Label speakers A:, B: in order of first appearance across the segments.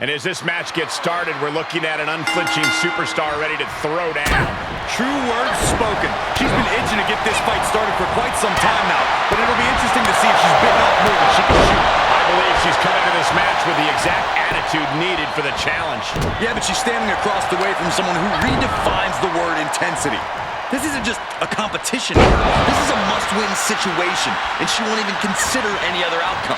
A: And as this match gets started, we're looking at an unflinching superstar ready to throw down.
B: True words spoken. She's been itching to get this fight started for quite some time now, but it'll be interesting to see if she's bitten off more than she can chew.
A: I believe she's coming to this match with the exact attitude needed for the challenge.
B: Yeah, but she's standing across the way from someone who redefines the word intensity. This isn't just a competition for her. This is a must-win situation, and she won't even consider any other outcome.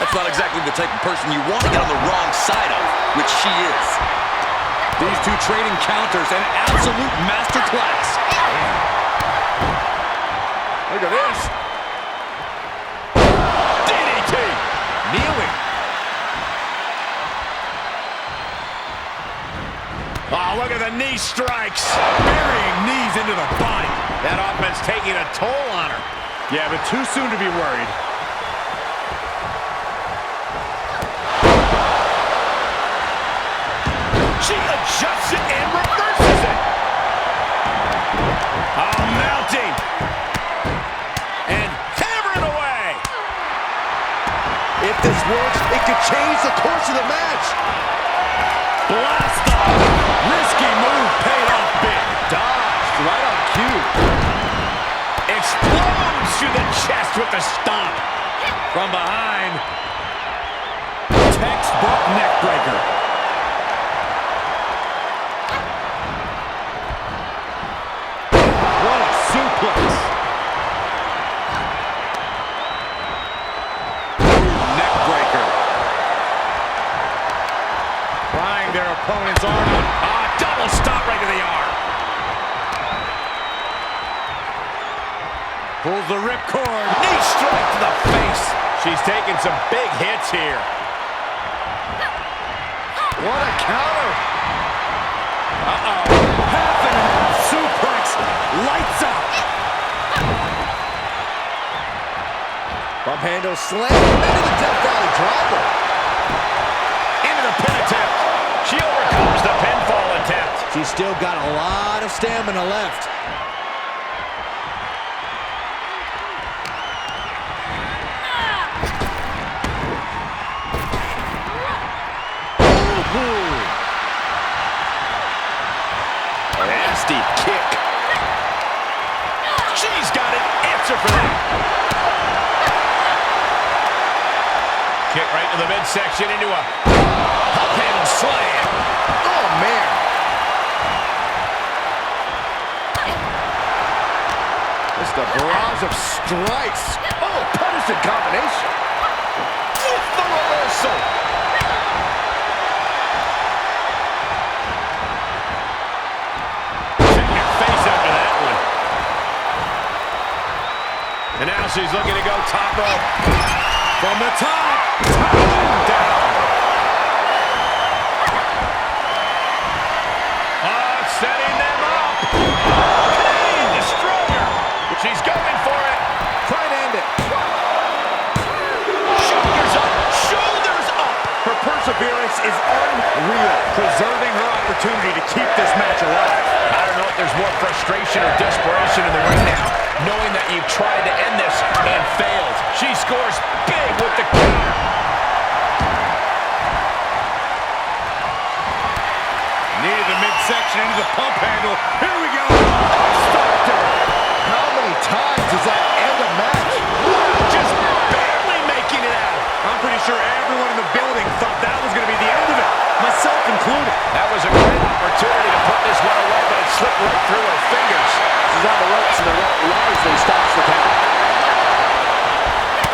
B: That's not exactly the type of person you want to get on the wrong side of, which she is. These two trading counters, an absolute masterclass. Look at this.
A: DDT!
B: Kneeling.
A: Oh, look at the knee strikes.
B: Burying knees into the body.
A: That offense taking a toll on her.
B: Yeah, but too soon to be worried.
A: She adjusts it and reverses it. Oh, mounting. And hammering away.
C: If this works, it could change the course of the match.
B: Blast off. Risky move paid off big.
A: Dodged right on cue. Explodes through the chest with the stomp.
B: From behind. Textbook neck breaker. What a suplex. Neck breaker. Prying their opponent's arm.
A: Double stop right to the arm.
B: Pulls the ripcord.
A: Knee strike to the face. She's taking some big hits here.
B: What a counter. Half and half suplex. Lights out.
C: Bump handle slam into the Death Valley driver.
A: Into the pin attempt. She overcomes the pinfall attempt.
C: She's still got a lot of stamina left.
A: Nasty kick. She's got an answer for that. Kick right to the midsection into a hop handle slam.
C: Oh, man. Just a barrage of strikes. Oh, punishing combination.
A: With the reversal. And now she's looking to go top rope.
B: From the top. Down.
A: Setting them up. Pain destroyer. She's going for it.
C: Try and end it.
A: Shoulders up. Shoulders up.
B: Her perseverance is unreal, preserving her opportunity to keep this match alive.
A: I don't know if there's more frustration or desperation in the ring now, knowing that you've tried to end this and failed. She scores big with the counter.
B: Knee to the midsection, into the pump handle. Here we go. Stopped her.
C: How many times does that end a match?
A: Just barely making it out.
B: I'm pretty sure everyone in the building thought that was going to be the end of it, myself included.
A: That was a great opportunity to put this one away, but it slipped right through her fingers.
C: She's on the ropes, and the ref largely stops the count.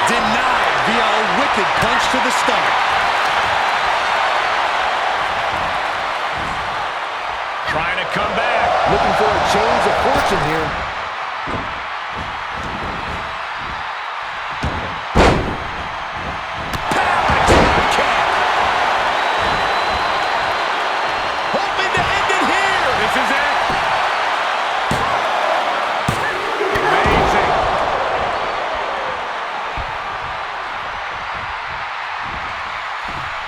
B: Denied via a wicked punch to the stomach.
A: Trying to come back.
C: Looking for a change of fortune here.
A: Hoping to end it here.
B: This is it. Amazing.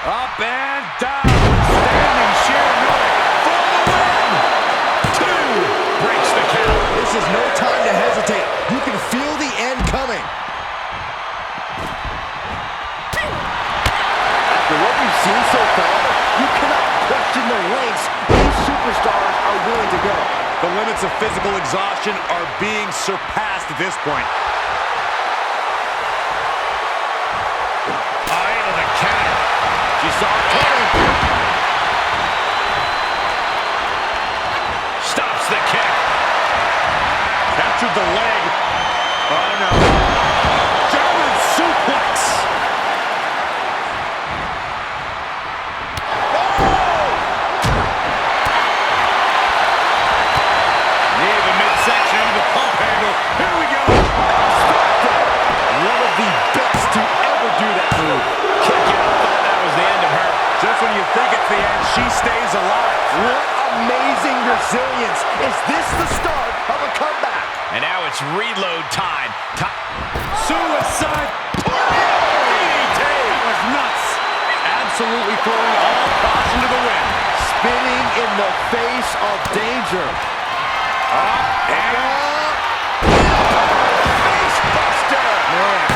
B: Up and down. Standing sheer for the win.
A: Breaks the count.
C: This is no time to hesitate. limits of physical exhaustion are being surpassed at this point.
A: Eye to the counter.
C: She saw it coming.
A: Stops the kick.
C: Captured the leg. Oh, no. German suplex. Oh! Near the midsection of the pump handle. Here we go. One of the best to ever do that move.
A: Kick out. Thought that was the end of her.
C: Just when you think it's the end, she stays alive.
D: What amazing resilience. Is this the start of a comeback?
A: And now it's reload time.
C: Suicide. DDT. That was nuts. Absolutely throwing all caution to the wind.
D: Spinning in the face of danger.
C: Up and up. Face buster.
D: Man,